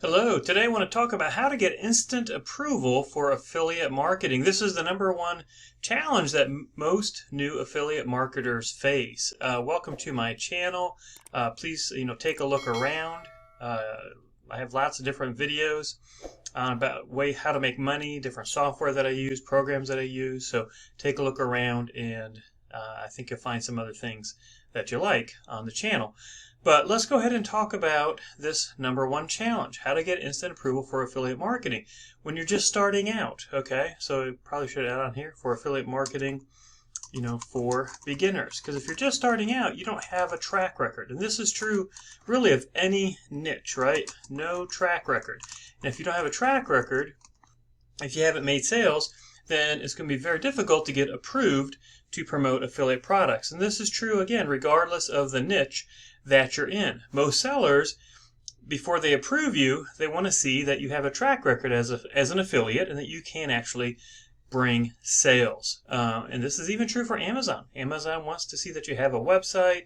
Hello, today I want to talk about how to get instant approval for affiliate marketing. This is the number one challenge that most new affiliate marketers face. Welcome to my channel. Please, take a look around. I have lots of different videos about how to make money, different software that I use, programs that I use. So take a look around, and I think you'll find some other things that you like on the channel. But let's go ahead and talk about this number one challenge, how to get instant approval for affiliate marketing when you're just starting out, okay? So I probably should add on here for affiliate marketing, for beginners. Because if you're just starting out, you don't have a track record. And this is true really of any niche, right? No track record. And if you don't have a track record, if you haven't made sales, then it's going to be very difficult to get approved to promote affiliate products. And this is true, again, regardless of the niche that you're in. Most sellers, before they approve you, they want to see that you have a track record as an affiliate and that you can actually bring sales. And this is even true for Amazon. Amazon wants to see that you have a website,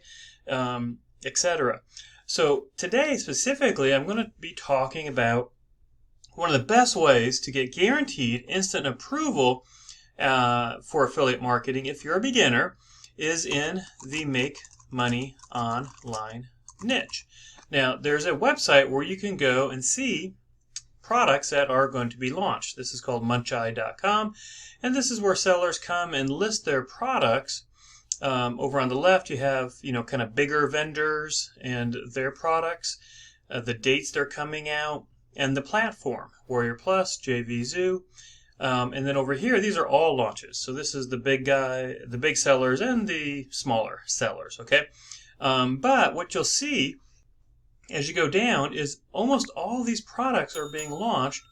etc. So today specifically, I'm going to be talking about one of the best ways to get guaranteed instant approval for affiliate marketing if you're a beginner is in the make money online niche. Now, there's a website where you can go and see products that are going to be launched. This is called muncheye.com, and this is where sellers come and list their products. Over on the left, you have, kind of bigger vendors and their products, the dates they're coming out, and the platform, Warrior Plus, JVZoo. And then over here, these are all launches. So this is the big sellers and the smaller sellers, okay? But what you'll see as you go down is almost all these products are being launched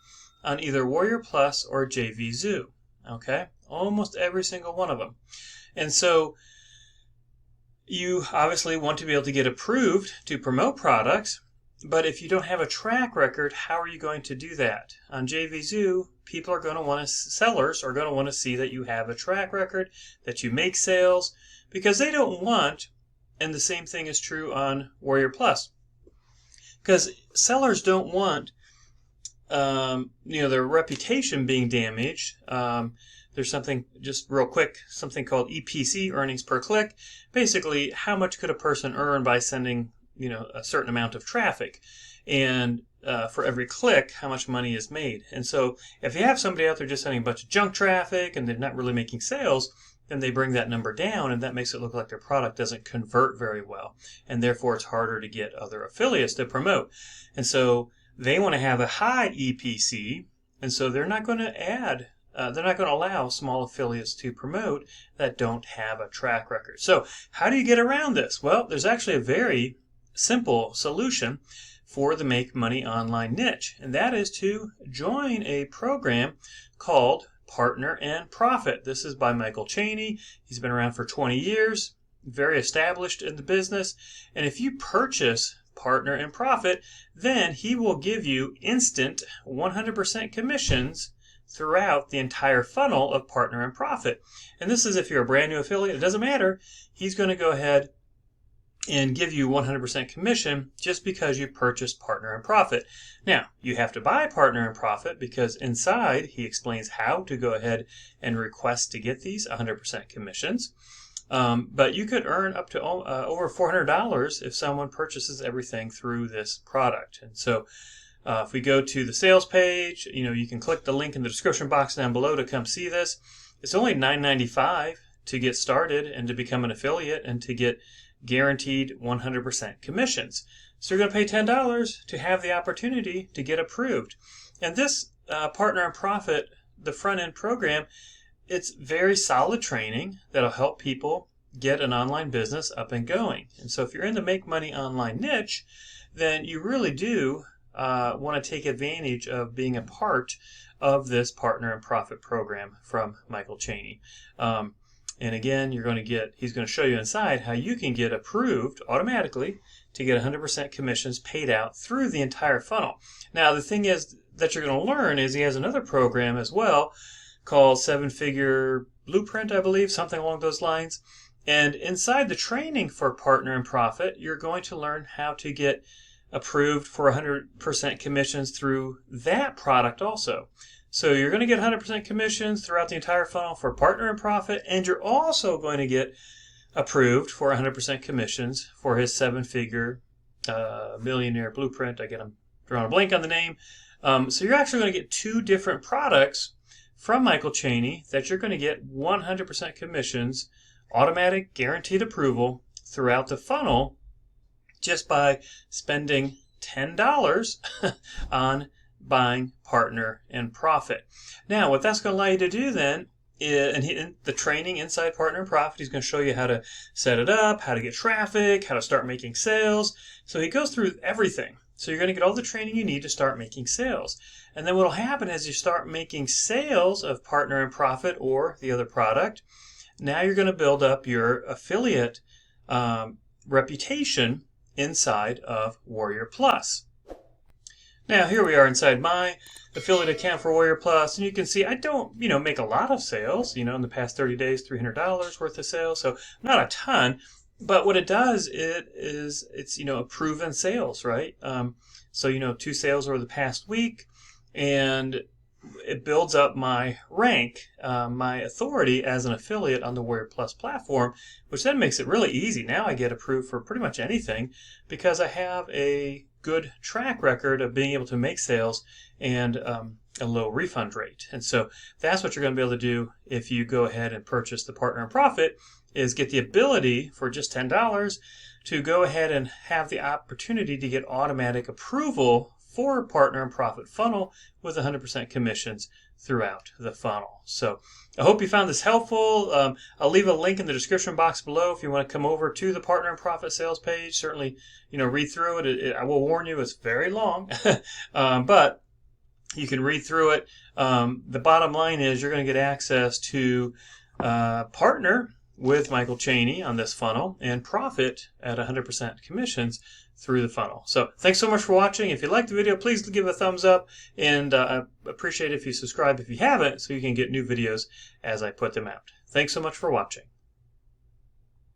on either Warrior Plus or JVZoo, okay? Almost every single one of them. And so you obviously want to be able to get approved to promote products, but if you don't have a track record, how are you going to do that? On JVZoo, sellers are going to want to see that you have a track record, that you make sales, because they don't want, and the same thing is true on Warrior Plus, because sellers don't want, their reputation being damaged. There's something, just real quick, something called EPC, earnings per click. Basically, how much could a person earn by sending a certain amount of traffic, and for every click, how much money is made. And so if you have somebody out there just sending a bunch of junk traffic and they're not really making sales, then they bring that number down, and that makes it look like their product doesn't convert very well, and therefore it's harder to get other affiliates to promote. And so they want to have a high EPC, and so they're not going to allow small affiliates to promote that don't have a track record. So how do you get around this? Well, there's actually a very simple solution for the make money online niche, and that is to join a program called Partner and Profit. This is by Michael Cheney. He's been around for 20 years, very established in the business, and if you purchase Partner and Profit, then he will give you instant 100% commissions throughout the entire funnel of Partner and Profit. And this is if you're a brand new affiliate, it doesn't matter. He's going to go ahead and give you 100% commission just because you purchased Partner and Profit. Now, you have to buy Partner and Profit because inside he explains how to go ahead and request to get these 100% commissions. But you could earn up to over $400 if someone purchases everything through this product. And so if we go to the sales page, you can click the link in the description box down below to come see this. It's only $9.95 to get started and to become an affiliate and to get guaranteed 100% commissions. So you're going to pay $10 to have the opportunity to get approved. And this Partner and Profit, the front end program, it's very solid training that'll help people get an online business up and going. And so if you're in the make money online niche, then you really do want to take advantage of being a part of this Partner and Profit program from Michael Cheney. And again, he's going to show you inside how you can get approved automatically to get 100% commissions paid out through the entire funnel. Now, the thing is that you're going to learn is he has another program as well called 7-Figure Blueprint, I believe, something along those lines. And inside the training for Partner and Profit, you're going to learn how to get approved for 100% commissions through that product also. So you're going to get 100% commissions throughout the entire funnel for Partner in Profit, and you're also going to get approved for 100% commissions for his 7-figure millionaire blueprint. Again, I'm drawing a blank on the name. So you're actually going to get 2 different products from Michael Chaney that you're going to get 100% commissions, automatic guaranteed approval throughout the funnel just by spending $10 on buying Partner in Profit. Now, what that's going to allow you to do then, in the training inside Partner in Profit, he's going to show you how to set it up, how to get traffic, how to start making sales. So he goes through everything. So you're going to get all the training you need to start making sales. And then what will happen as you start making sales of Partner in Profit or the other product, now you're going to build up your affiliate reputation inside of Warrior Plus. Now here we are inside my affiliate account for Warrior Plus, and you can see I don't, make a lot of sales. In the past 30 days, $300 worth of sales, so not a ton. But what it does, it's a proven sales, right? So 2 sales over the past week, and it builds up my rank, my authority as an affiliate on the Warrior Plus platform, which then makes it really easy. Now I get approved for pretty much anything because I have a good track record of being able to make sales and a low refund rate. And so that's what you're going to be able to do if you go ahead and purchase the Partner in Profit, is get the ability for just $10 to go ahead and have the opportunity to get automatic approval for a Partner in Profit funnel with 100% commissions throughout the funnel. So I hope you found this helpful. I'll leave a link in the description box below if you want to come over to the Partner in Profit sales page. Certainly, read through it. I will warn you, it's very long, but you can read through it. The bottom line is you're going to get access to partner with Michael Chaney on this funnel and profit at 100% commissions through the funnel. So thanks so much for watching. If you liked the video, please give it a thumbs up, and I appreciate it if you subscribe if you haven't, so you can get new videos as I put them out. Thanks so much for watching.